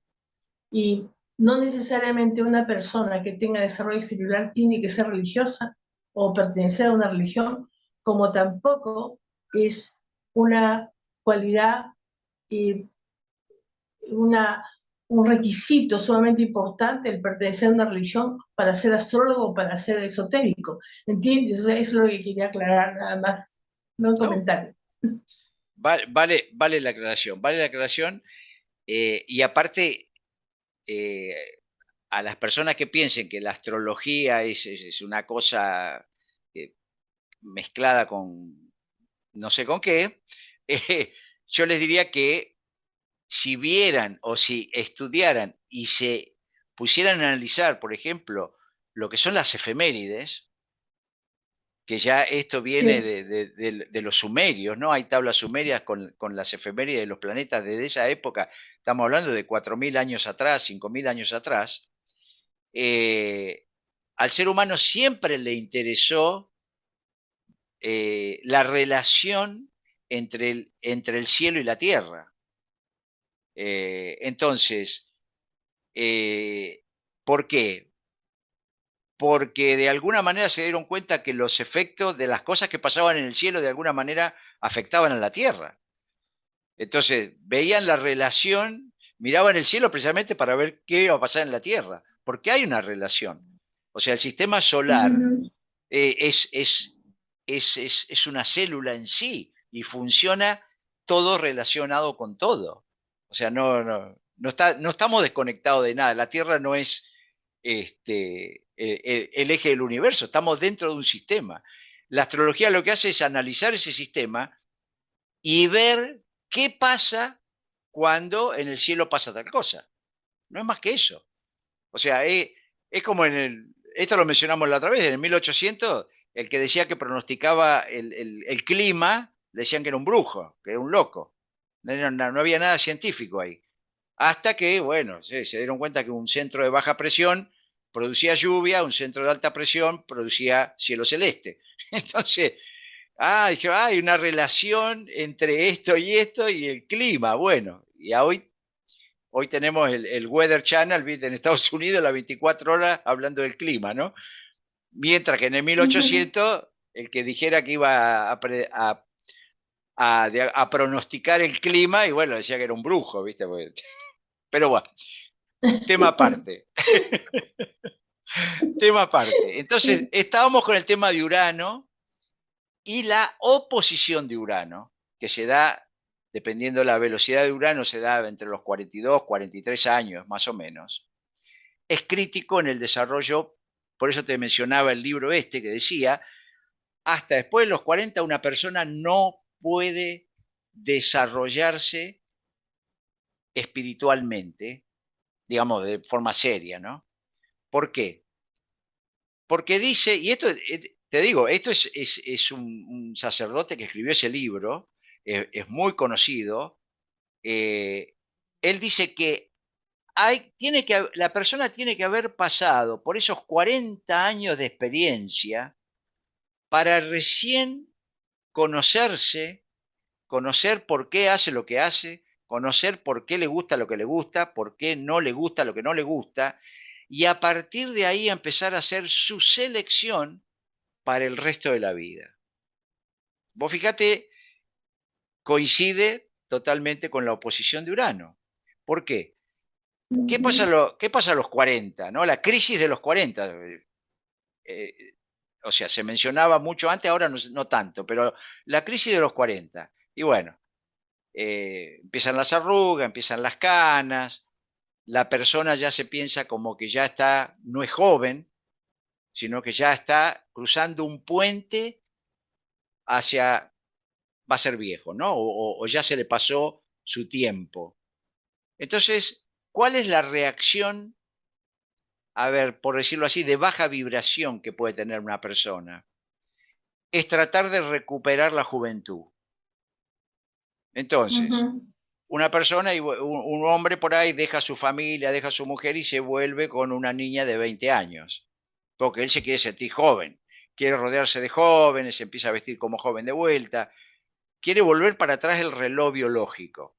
Y no necesariamente una persona que tenga desarrollo espiritual tiene que ser religiosa o pertenecer a una religión, como tampoco es una cualidad y una, un requisito sumamente importante el pertenecer a una religión para ser astrólogo o para ser esotérico. ¿Entiendes? O sea, eso es lo que quería aclarar nada más, no un No, comentario. vale la aclaración, vale la aclaración. Y aparte, eh, a las personas que piensen que la astrología es una cosa eh, mezclada con no sé con qué, yo les diría que si vieran o si estudiaran y se pusieran a analizar, por ejemplo, lo que son las efemérides, que ya esto viene Sí, de los sumerios, ¿no? Hay tablas sumerias con las efemérides de los planetas desde esa época, estamos hablando de 4.000 años atrás, 5.000 años atrás. Al ser humano siempre le interesó la relación entre el cielo y la tierra. Entonces, ¿por qué? Porque de alguna manera se dieron cuenta que los efectos de las cosas que pasaban en el cielo de alguna manera afectaban a la tierra. Entonces, veían la relación, miraban el cielo precisamente para ver qué iba a pasar en la tierra, porque hay una relación. O sea, el sistema solar ujú, eh, es, es, es una célula en sí y funciona todo relacionado con todo. O sea, no estamos desconectados de nada. La Tierra no es el eje del universo, estamos dentro de un sistema. La astrología lo que hace es analizar ese sistema y ver qué pasa cuando en el cielo pasa tal cosa. No es más que eso. O sea, es como esto lo mencionamos la otra vez, en el 1800, el que decía que pronosticaba el clima, le decían que era un brujo, que era un loco. No había nada científico ahí. Hasta que, bueno, se dieron cuenta que un centro de baja presión producía lluvia, un centro de alta presión producía cielo celeste. Entonces, dije, hay una relación entre esto y el clima. Bueno, y hoy tenemos el Weather Channel, ¿viste? En Estados Unidos, las 24 horas hablando del clima, ¿no? Mientras que en el ujú. 1800, el que dijera que iba a pronosticar el clima, y bueno, decía que era un brujo, ¿viste? Pero bueno, tema aparte. Tema aparte. Entonces, Sí, estábamos con el tema de Urano y la oposición de Urano, que se da, dependiendo de la velocidad de Urano, se da entre los 42, 43 años, más o menos. Es crítico en el desarrollo, por eso te mencionaba el libro este que decía, hasta después de los 40 una persona no puede desarrollarse espiritualmente, digamos, de forma seria, ¿no? ¿Por qué? Porque dice, y esto, te digo, esto es un sacerdote que escribió ese libro, es muy conocido, eh, él dice que la persona tiene que haber pasado por esos 40 años de experiencia para recién conocerse, conocer por qué hace lo que hace, conocer por qué le gusta lo que le gusta, por qué no le gusta lo que no le gusta, y a partir de ahí empezar a hacer su selección para el resto de la vida. Vos fíjate, coincide totalmente con la oposición de Urano. ¿Por qué? ujú, ¿Qué pasa a los 40? ¿No? La crisis de los 40. eh, o sea, se mencionaba mucho antes, ahora no tanto, pero la crisis de los 40. Y bueno, empiezan las arrugas, empiezan las canas, la persona ya se piensa como que ya está, no es joven, sino que ya está cruzando un puente hacia, va a ser viejo, ¿no? O ya se le pasó su tiempo. Entonces, ¿cuál es la reacción, a ver, por decirlo así, de baja vibración que puede tener una persona? Es tratar de recuperar la juventud. Entonces, ujú. una persona, un hombre por ahí deja a su familia, deja a su mujer y se vuelve con una niña de 20 años, porque él se quiere sentir joven, quiere rodearse de jóvenes, se empieza a vestir como joven de vuelta, quiere volver para atrás el reloj biológico.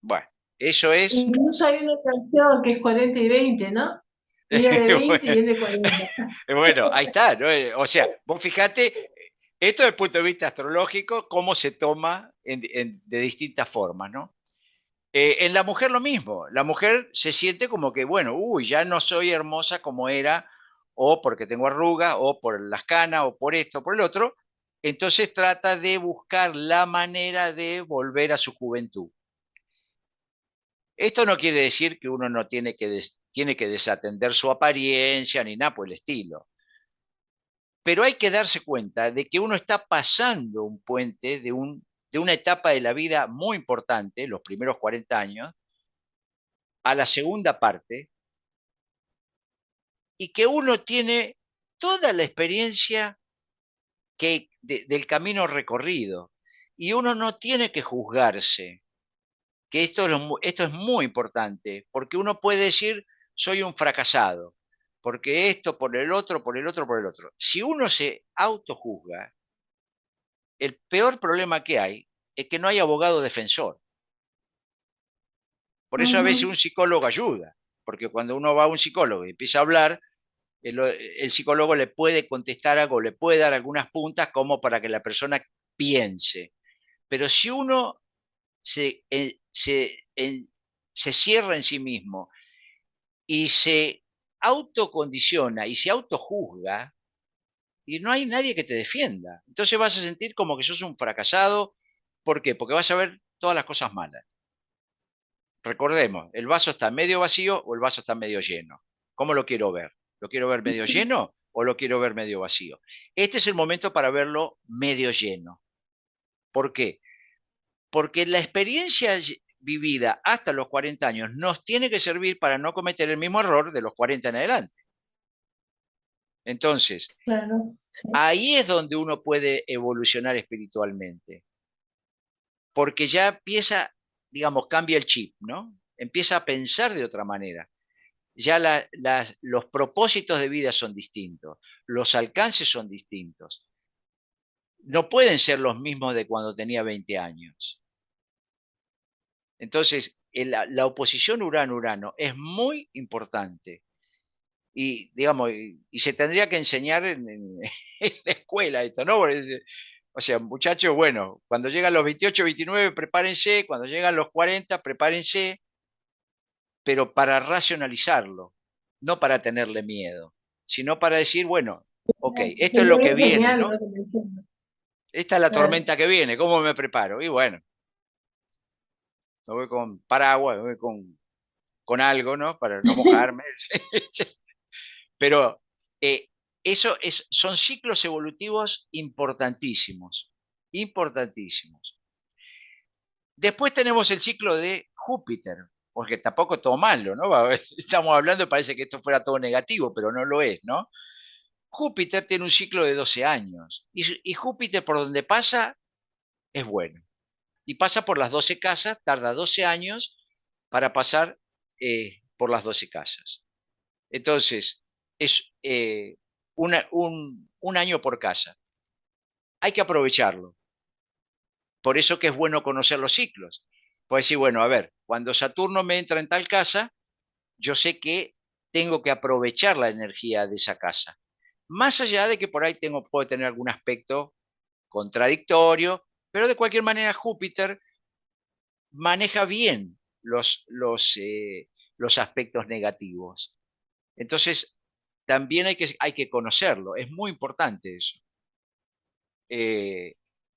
Bueno, eso es, Incluso hay una canción que es 40 y 20, ¿no? Ella de 20 y él de 40. bueno, ahí está, ¿no? O sea, vos fijate, esto desde el punto de vista astrológico, cómo se toma de distintas formas, ¿no? En la mujer lo mismo, la mujer se siente como que, bueno, uy, ya no soy hermosa como era, o porque tengo arrugas, o por las canas, o por esto, por el otro, entonces trata de buscar la manera de volver a su juventud. Esto no quiere decir que uno no tiene que desatender su apariencia ni nada por el estilo, pero hay que darse cuenta de que uno está pasando un puente de una etapa de la vida muy importante, los primeros 40 años, a la segunda parte, y que uno tiene toda la experiencia del camino recorrido, y uno no tiene que juzgarse, que esto es muy importante, porque uno puede decir, soy un fracasado, porque esto, por el otro, por el otro, por el otro. Si uno se autojuzga, el peor problema que hay es que no hay abogado defensor. Por eso a veces un psicólogo ayuda, porque cuando uno va a un psicólogo y empieza a hablar, el psicólogo le puede contestar algo, le puede dar algunas puntas como para que la persona piense. Pero si uno se cierra en sí mismo y se autocondiciona y se autojuzga, y no hay nadie que te defienda. Entonces vas a sentir como que sos un fracasado. ¿Por qué? Porque vas a ver todas las cosas malas. Recordemos, ¿el vaso está medio vacío o el vaso está medio lleno? ¿Cómo lo quiero ver? ¿Lo quiero ver medio lleno o lo quiero ver medio vacío? Este es el momento para verlo medio lleno. ¿Por qué? Porque la experiencia vivida hasta los 40 años nos tiene que servir para no cometer el mismo error de los 40 en adelante. Entonces, Claro, sí. ahí es donde uno puede evolucionar espiritualmente, porque ya empieza, digamos, cambia el chip, ¿no? Empieza a pensar de otra manera. Ya los propósitos de vida son distintos, los alcances son distintos. No pueden ser los mismos de cuando tenía 20 años. Entonces, la oposición Urano-Urano es muy importante. Y, digamos, y se tendría que enseñar en la escuela esto, ¿no? O sea, muchachos, bueno, cuando llegan los 28, 29, prepárense, cuando llegan los 40, prepárense, pero para racionalizarlo, no para tenerle miedo, sino para decir, bueno, ok, esto es lo que viene, Genial ¿no? lo que mencionas. Esta es la Claro. tormenta que viene, ¿cómo me preparo? Y bueno, me voy con paraguas, me voy con algo, ¿no? Para no mojarme. Pero son ciclos evolutivos importantísimos, importantísimos. Después tenemos el ciclo de Júpiter, porque tampoco es todo malo, ¿no? Estamos hablando y parece que esto fuera todo negativo, pero no lo es, ¿no? Júpiter tiene un ciclo de 12 años y Júpiter por donde pasa es bueno. Y pasa por las 12 casas, tarda 12 años para pasar por las 12 casas. Entonces, es un año por casa. Hay que aprovecharlo. Por eso que es bueno conocer los ciclos. Puedes decir, bueno, a ver, cuando Saturno me entra en tal casa, yo sé que tengo que aprovechar la energía de esa casa. Más allá de que por ahí puedo tener algún aspecto contradictorio, pero de cualquier manera Júpiter maneja bien los aspectos negativos. Entonces, también hay que conocerlo, es muy importante eso.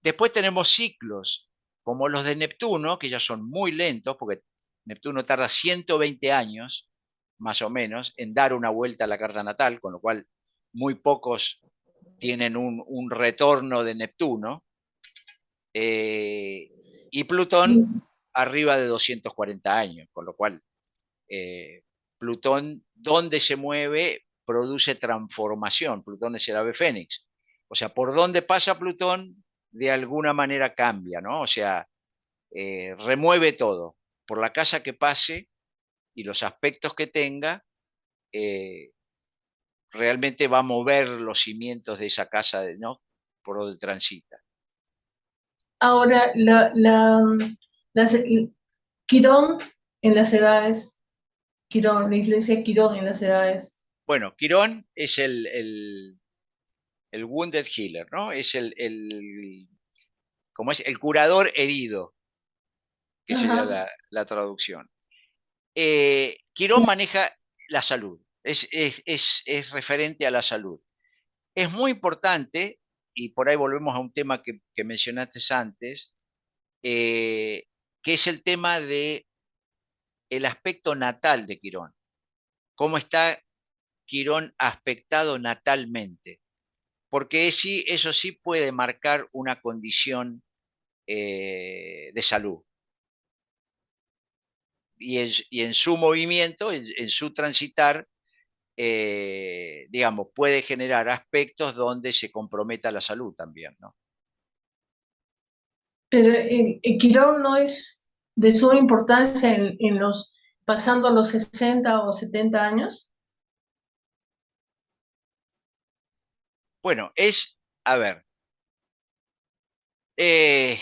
Después tenemos ciclos como los de Neptuno, que ya son muy lentos, porque Neptuno tarda 120 años, más o menos, en dar una vuelta a la carta natal, con lo cual muy pocos tienen un retorno de Neptuno. Y Plutón arriba de 240 años, con lo cual Plutón, donde se mueve, produce transformación. Plutón es el ave fénix. O sea, por donde pasa Plutón, de alguna manera cambia, ¿no? O sea, remueve todo. Por la casa que pase y los aspectos que tenga, eh, realmente va a mover los cimientos de esa casa, ¿no? Por donde transita. Ahora, las- Quirón en las edades, Quirón, la iglesia Quirón en las edades. Bueno, Quirón es el wounded healer, ¿no? Es como es el curador herido, que sería Ajá. la traducción. Quirón maneja la salud, es referente a la salud. Es muy importante, y por ahí volvemos a un tema que mencionaste antes, que es el tema de el aspecto natal de Quirón. ¿Cómo está Quirón aspectado natalmente? Porque sí, eso sí puede marcar una condición de salud. Y en su movimiento, en su transitar, digamos, puede generar aspectos donde se comprometa la salud también, ¿no? Pero el Quirón no es de suma importancia pasando los 60 o 70 años. Bueno, a ver, eh,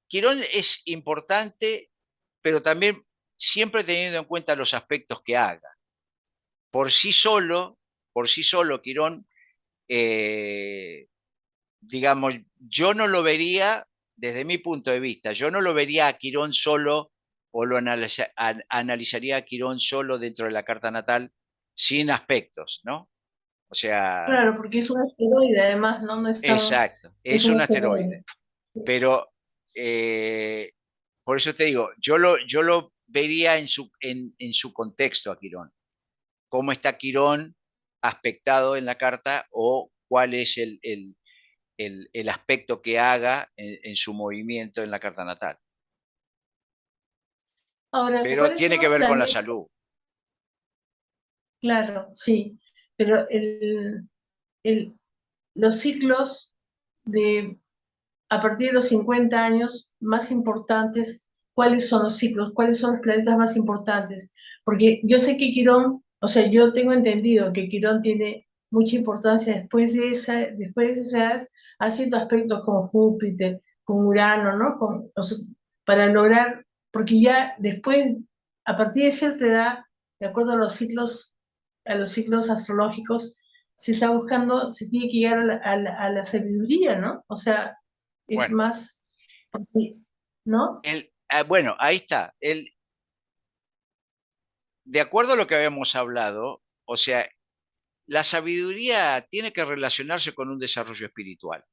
Quirón es importante, pero también siempre teniendo en cuenta los aspectos que haga. Por sí solo, Quirón, digamos, yo no lo vería, desde mi punto de vista, yo no lo vería a Quirón solo o analizaría a Quirón solo dentro de la carta natal sin aspectos, ¿no? O sea, Claro, porque es un asteroide, además, ¿no? No es tan, exacto, es es un un asteroide, asteroide. pero por eso te digo, yo lo vería en su contexto a Quirón. ¿Cómo está Quirón aspectado en la carta o cuál es el aspecto que haga en su movimiento en la carta natal? Ahora, Pero ¿cuáles tiene son que los ver con la planetas? salud. Claro, sí, pero el- los ciclos de a partir de los 50 años más importantes, ¿cuáles son los ciclos? ¿Cuáles son los planetas más importantes? Porque yo sé que Quirón, o sea, yo tengo entendido que Quirón tiene mucha importancia después de esa edad, haciendo aspectos con Júpiter, con Urano, ¿no? Para lograr, porque ya después, a partir de cierta edad, de acuerdo a los ciclos astrológicos, se está buscando, se tiene que llegar a la sabiduría, ¿no? O sea, es Bueno, más, ¿no? bueno, ahí está. De acuerdo a lo que habíamos hablado, o sea, la sabiduría tiene que relacionarse con un desarrollo espiritual.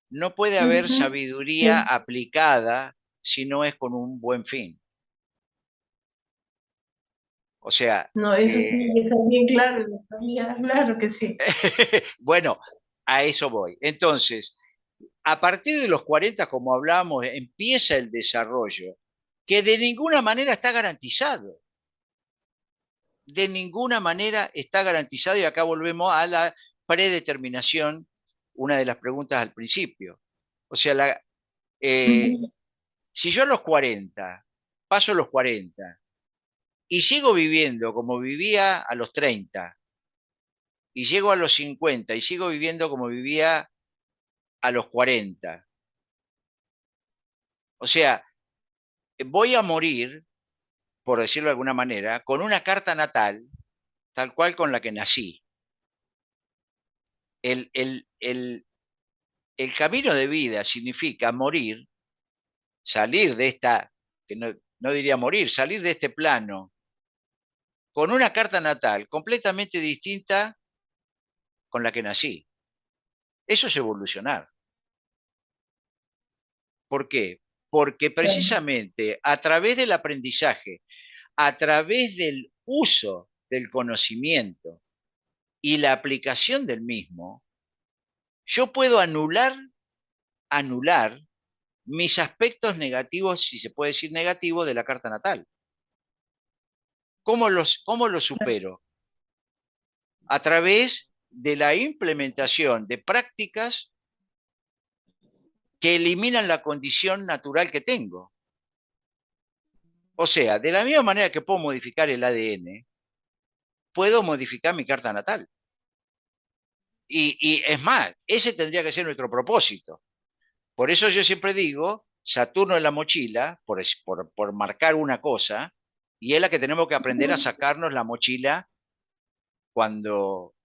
No puede haber Ujú, sabiduría sí. aplicada si no es con un buen fin. O sea, No, eso tiene que ser bien claro en la familia, claro que sí. bueno, a eso voy. Entonces, a partir de los 40, como hablábamos, empieza el desarrollo, que de ninguna manera está garantizado. De ninguna manera está garantizado, y acá volvemos a la predeterminación, una de las preguntas al principio. O sea, eh, Ujú. si yo a los 40, paso los 40, y sigo viviendo como vivía a los 30, y llego a los 50 y sigo viviendo como vivía a los 40, o sea, voy a morir, por decirlo de alguna manera, con una carta natal tal cual con la que nací. El, el, el, el camino de vida significa morir, salir de esta, que no diría morir, salir de este plano con una carta natal completamente distinta con la que nací. Eso es evolucionar. ¿Por qué? Porque precisamente a través del aprendizaje, a través del uso del conocimiento y la aplicación del mismo, yo puedo anular mis aspectos negativos, si se puede decir negativos, de la carta natal. Cómo los supero? A través de la implementación de prácticas que eliminan la condición natural que tengo. O sea, de la misma manera que puedo modificar el ADN, puedo modificar mi carta natal. Y es más, ese tendría que ser nuestro propósito. Por eso yo siempre digo, Saturno en la mochila, por marcar una cosa, y es la que tenemos que aprender a sacarnos la mochila cuando,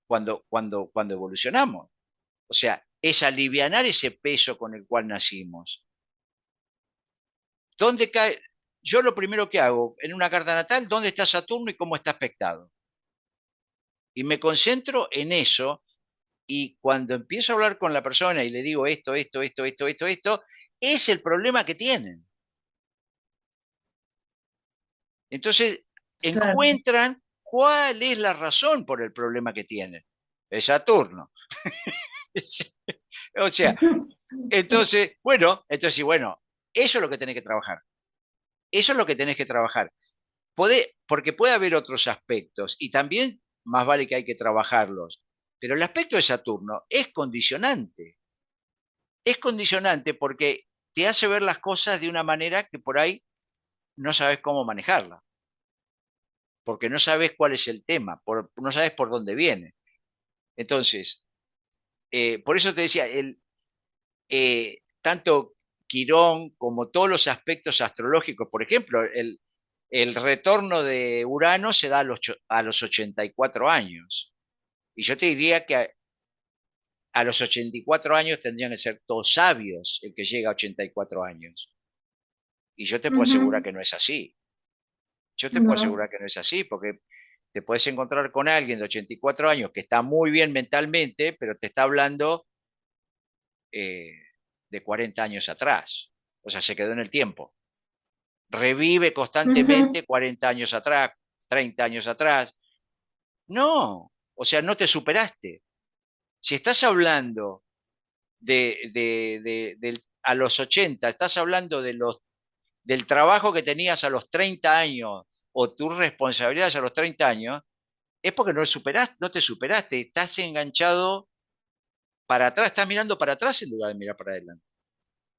cuando evolucionamos. O sea, es alivianar ese peso con el cual nacimos. ¿Dónde cae? Yo lo primero que hago en una carta natal, ¿dónde está Saturno y cómo está aspectado? Y me concentro en eso, y cuando empiezo a hablar con la persona y le digo esto, es el problema que tienen. Entonces, Claro, encuentran cuál es la razón por el problema que tienen. Es Saturno. O sea, entonces, bueno, eso es lo que tenés que trabajar. Eso es lo que tenés que trabajar. Porque puede haber otros aspectos y también más vale que hay que trabajarlos. Pero el aspecto de Saturno es condicionante. Es condicionante porque te hace ver las cosas de una manera que por ahí no sabes cómo manejarla, porque no sabes cuál es el tema, no sabes por dónde viene. Entonces, por eso te decía, tanto Quirón como todos los aspectos astrológicos, por ejemplo, el retorno de Urano se da a los 84 años. Y yo te diría que a los 84 años tendrían que ser todos sabios el que llega a 84 años. Y yo te puedo asegurar Ujú. que no es así. Yo te puedo No. asegurar que no es así, porque te puedes encontrar con alguien de 84 años que está muy bien mentalmente, pero te está hablando eh, de 40 años atrás. O sea, se quedó en el tiempo. Revive Ujú. constantemente 40 años atrás, 30 años atrás. No, o sea, no te superaste. Si estás hablando a los 80, estás hablando del trabajo que tenías a los 30 años o tus responsabilidades a los 30 años, es porque no te superaste, estás enganchado para atrás, estás mirando para atrás en lugar de mirar para adelante.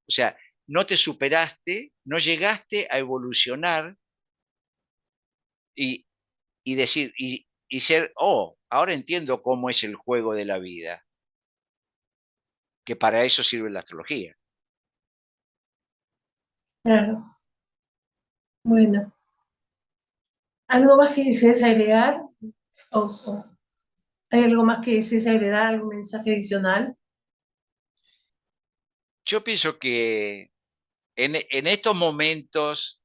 O sea, no te superaste, no llegaste a evolucionar y, y ser, oh, ahora entiendo cómo es el juego de la vida, que para eso sirve la astrología. Claro. Bueno, ¿algo más que desees agregar? ¿O hay algo más que desees agregar? ¿Algún mensaje adicional? Yo pienso que en estos momentos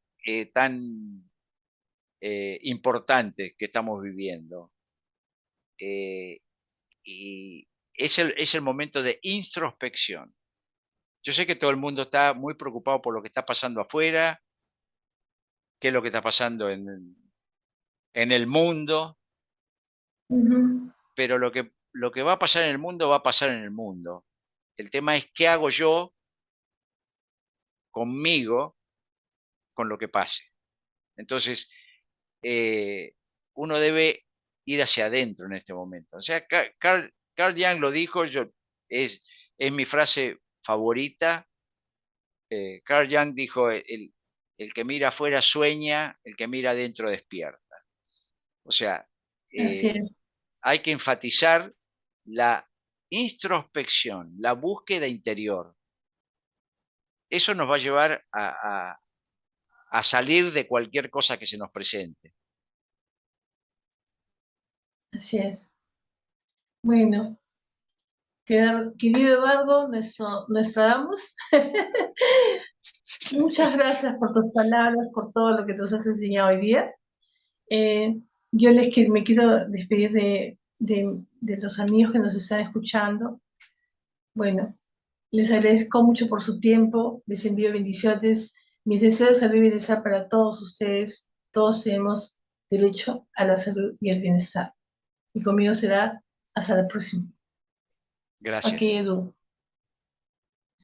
tan importantes que estamos viviendo, eh, y es el momento de introspección. Yo sé que todo el mundo está muy preocupado por lo que está pasando afuera, qué es lo que está pasando en el mundo, Ujú. pero lo que va a pasar en el mundo va a pasar en el mundo. El tema es qué hago yo conmigo con lo que pase. Entonces, eh, uno debe ir hacia adentro en este momento. O sea, Carl Jung lo dijo, es, es mi frase favorita. Carl Jung dijo, el que mira afuera sueña, el que mira adentro despierta. O sea, Así eh, es. hay que enfatizar la introspección, la búsqueda interior. Eso nos va a llevar a salir de cualquier cosa que se nos presente. Así es. Bueno, querido Eduardo, nuestra Damos, muchas gracias por tus palabras, por todo lo que nos has enseñado hoy día. Eh, me quiero despedir de los amigos que nos están escuchando. Bueno, les agradezco mucho por su tiempo, les envío bendiciones, mis deseos de salud y bienestar para todos ustedes. Todos tenemos derecho a la salud y al bienestar. Y conmigo será hasta la próxima. Ok, Gracias. Edu.